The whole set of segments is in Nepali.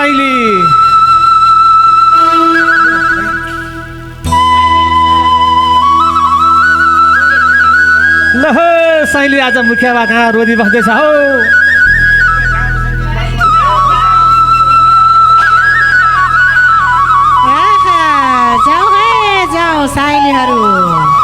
साइली ल हो साइली आज मुखिया बा कहाँ रोदी बस्दैछ हौ जाऊ है जाऊ साइलीहरू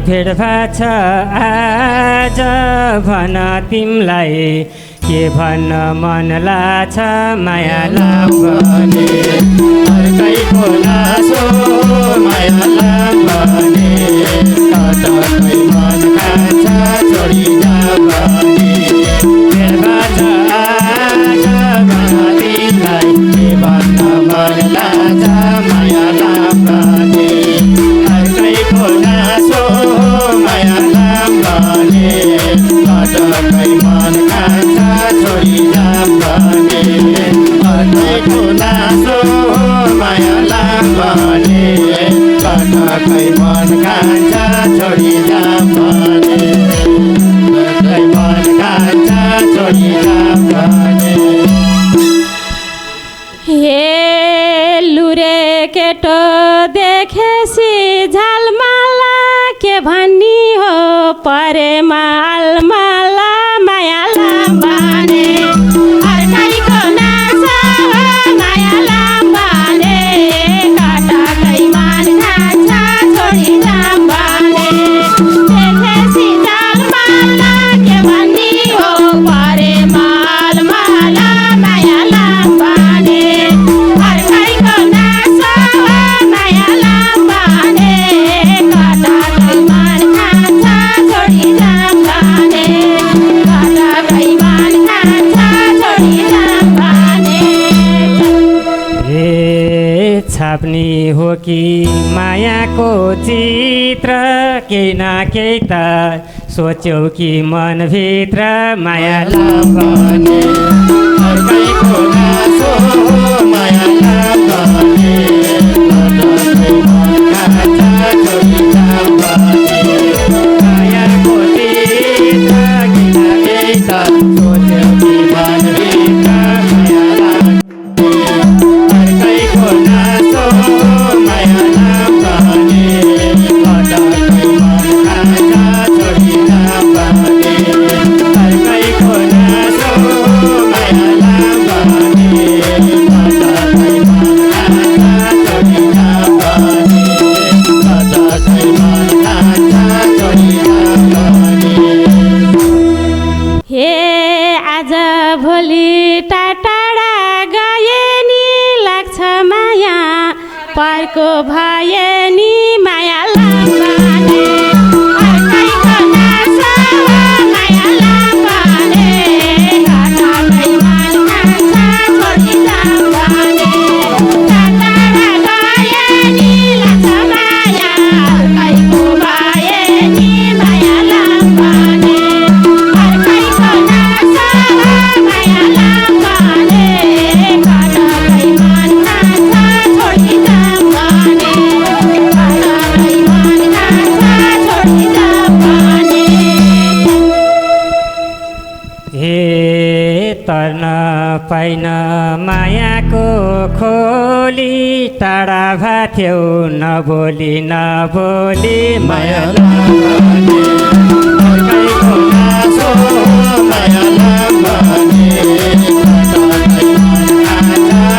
भेट भाछ आज भन तिमलाई के भन्न मन लाछ माया लाग्ने अर्कैको नासो माया लाग्ने कतै मन खान्छ छोडी जाने भेट भाछ आज भन तिमलाई के भन्न मन लाछ माया लाग्ने अर्कैको नासो माया लाग्ने कतै मन खान्छ छोडी जाने अर्कैको नासो माया लाग्ने कतै मन खान्छ छोडी जाने कतै मन खान्छ छोडी जाने हे लुरे केटो देखेसी झालमाला के भन्नी हो परेमा अलमाला माया लाग्ने अर्कैको नासो माया लाग्ने कतै मन खान्छ छोडी जाने देखेसी झालमाला के भन्नी हो परेमा अलमाला माया लाग्ने अर्कैको नासो माया लाग्ने कतै मन खान्छ छोडी जाने कतै मन खान्छ छोडी जाने हे छाप्नी हो कि मायाको चित्र केही न केही त सोच्यौ कि मनभित्र माया लाग्ने अर्कैको नासो माया लाग्ने कतै मन खान्छ छोडी जाने मायाको चित्र केही न केही त सोच्यौ कि मनभित्र माया लाग्ने अर्कैको नासो माया लाग्ने कतै मन खान्छ छोडी जाने अर्कैको नासो माया लाग्ने कतै मन खान्छ छोडी जाने कतै मन खान्छ छोडी जाने हे आज भोलि टाढा गए नि लाग्छ माया पर्को भए नि माया लाग्ने अर्कैको नासो माया लाग्ने कतै मन खान्छ छोडी जाने टाढा गए नि लाग्छ माया अर्कैको भए नि माया लाग्ने अर्कैको नासो माया लाग्ने कतै मन खान्छ छोडी जाने कतै मन खान्छ छोडी जाने हे तर्न पाइन मायाको खोली टाढा भाथ्यौ नबोली नबोली माया लाग्ने अर्कैको नासो माया लाग्ने कतै मन खान्छ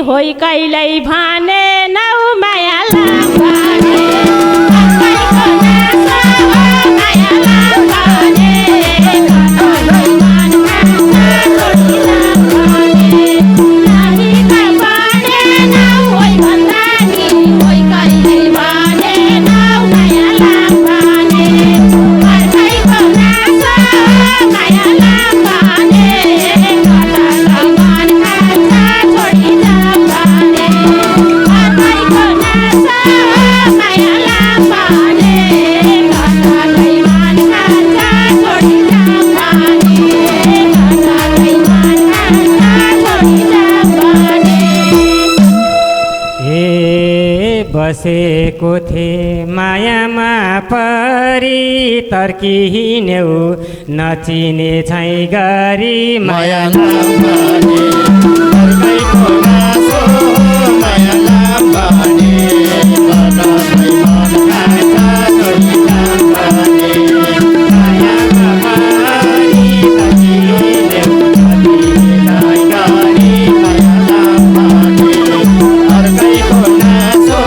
होइ कहिल्यै भने नौ माया लाम्बाने अर्कैको नासो हो माया लाम्बाने कतै मन खान्छ छोडी लाम्बाने नानीका भने नौ होइ भन्दा नि होइ कहिल्यै भने नौ माया लाम्बाने अर्कैको नासो हो माया लाम्बाने कतै मन खान्छ छोडी लाम्बाने अर्कैको नासो हो माया लाम्बाने कतै मन खान्छ छोडी लाम्बाने कतै मन खान्छ छोडी लाम्बाने हे बसेको थिए मायामा परी तर्की हिँड्यौ नचिने छै गरी माया लाम्बाने अर्कैको नासो माया लाम्बाने कतै मन खान्छ छोडी लाम्बाने मायामा परी तर्की हिँड्यौ नचिने छै गरी माया लाम्बाने अर्कैको नासो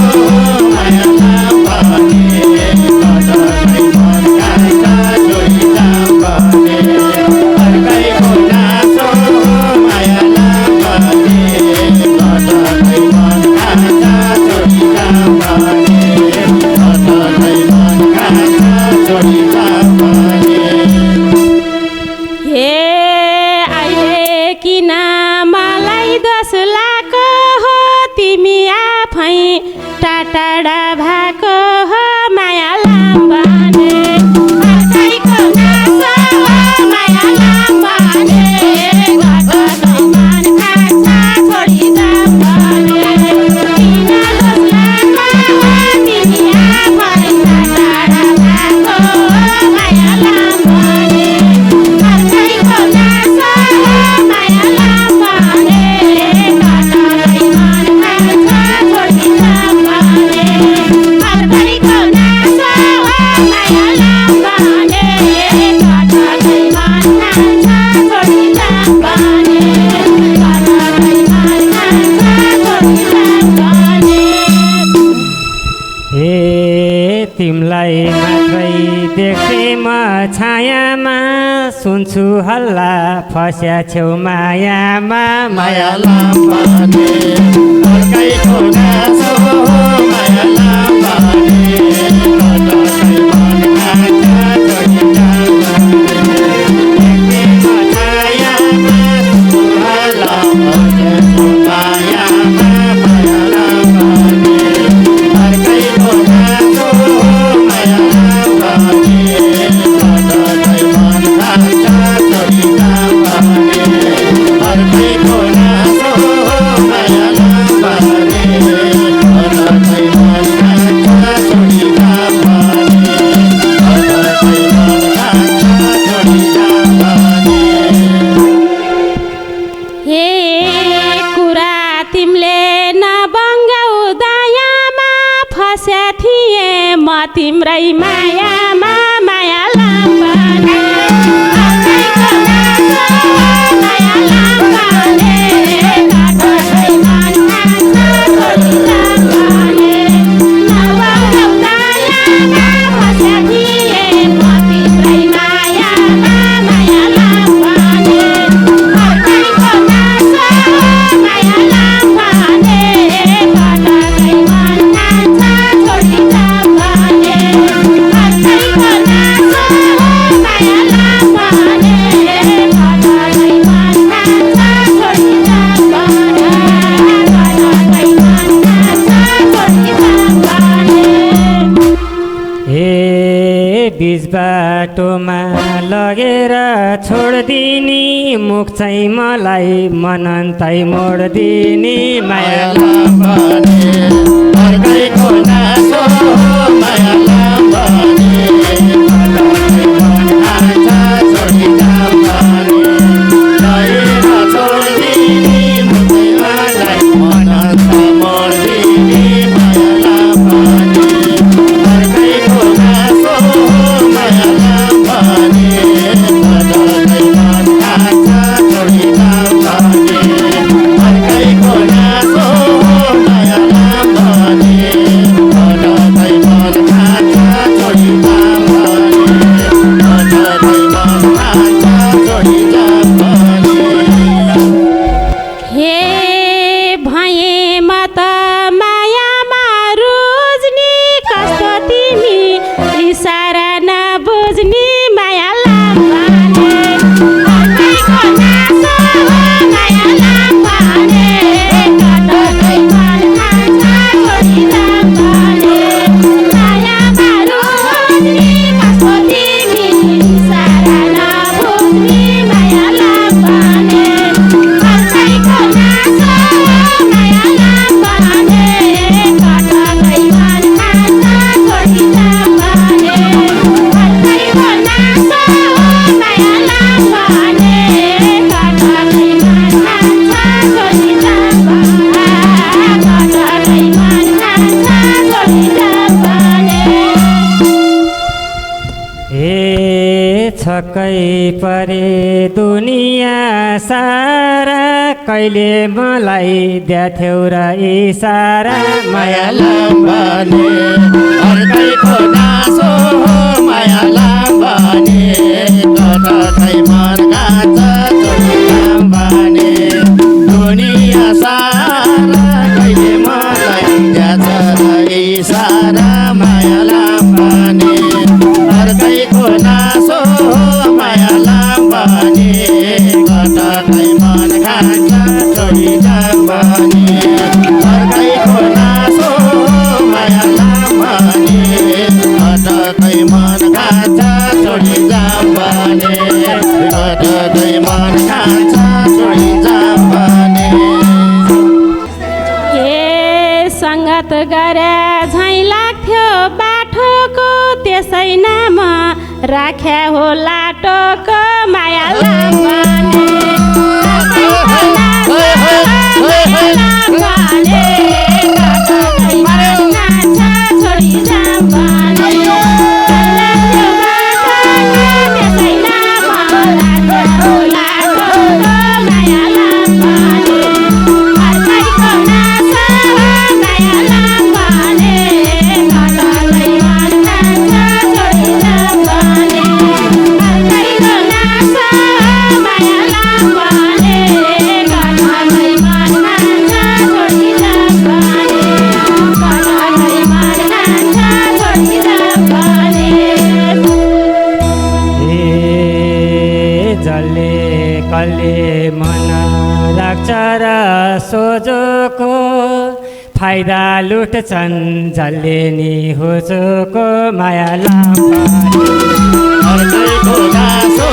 माया लाम्बाने कतै मन खान्छ छोडी लाम्बाने अर्कैको नासो माया लाम्बाने कतै मन खान्छ छोडी लाम्बाने कतै मन खान्छ छोडी लाम्बाने हे अहिले किन मलाई दोष लाको हो तिमी आफै टाढा भएको हो माया लाम्बाने अर्कैको नासो हो माया लाम्बाने कतै मन खान्छ छोडी लाम्बाने किन दोष लाको हो तिमी आफै टाढा भएको हो माया लाम्बाने अर्कैको नासो हो माया लाम्बाने कतै मन खान्छ छोडी लाम्बाने अर्कैको नासो हो माया लाम्बाने कतै मन खान्छ छोडी लाम्बाने कतै मन खान्छ छोडी लाम्बाने हे तिमलाई मात्रै देख्थे म छायामा सुन्छु हल्ला फस्या छेउ मायामा माया लाम्बाने अर्कैको नासो माया लाम्बाने कतै मन खान्छ छोडी लाम्बाने देख्थे म छायामा सुन्छु हल्ला फस्या छेउ मायामा माया लाम्बाने अर्कैको नासो माया लाम्बाने कतै मन खान्छ छोडी लाम्बाने अर्कैको नासो माया लाम्बाने कतै मन खान्छ छोडी लाम्बाने कतै मन खान्छ छोडी लाम्बाने हे कुरा तिमीले नबङ्गाउ दयामा फस्या थिए म तिम्रै मायामा माया लाम्बाने अर्कैको नासो हो माया लाम्बाने कतै मन खान्छ छोडी लाम्बाने नबङ्गाउ दयामा फस्या थिए म तिम्रै मायामा माया लाम्बाने अर्कैको नासो हो माया लाम्बाने कतै मन खान्छ छोडी लाम्बाने अर्कैको नासो हो माया लाम्बाने कतै मन खान्छ छोडी लाम्बाने कतै मन खान्छ छोडी लाम्बाने हे बिच बाटोमा लगेर छोडिदिने मुख चाहिँ मलाई मनन्तै मोडिदिने माया लाम्बाने अर्कैको नासो माया लाम्बाने कतै मन खान्छ छोडी लाम्बाने लगेर छोडिदिने मुख चाहिँ मलाई मनन्तै मोडिदिने माया लाम्बाने अर्कैको नासो माया लाम्बाने कतै मन खान्छ छोडी लाम्बाने अर्कैको नासो सारा कहिले मलाई द्याथ्यौ र इसारा माया लाम्बाने अर्कैको नासो माया लाम्बाने कतै मन कान्छ छोडी लाम्बाने दुनिया सारा कहिले मलाई द्याछ इसारा माया लाम्बाने अर्कैको नासो माया लाम्बाने कतै मन कान्छ छोडी लाम्बाने अर्कैको नासो माया लाम्बाने कतै मन कान्छ छोडी लाम्बाने कतै मन कान्छ छोडी लाम्बाने ए सङ्गत गरे झैँ लाग्थ्यो बाठोको त्यसै नाम राख्या हो लाटोको माया लाम्बाने कले मन लाग्छ र सोझोको फाइदा लुट्छन् जसले नि होचोको माया लाम्बाने अर्कैको नासो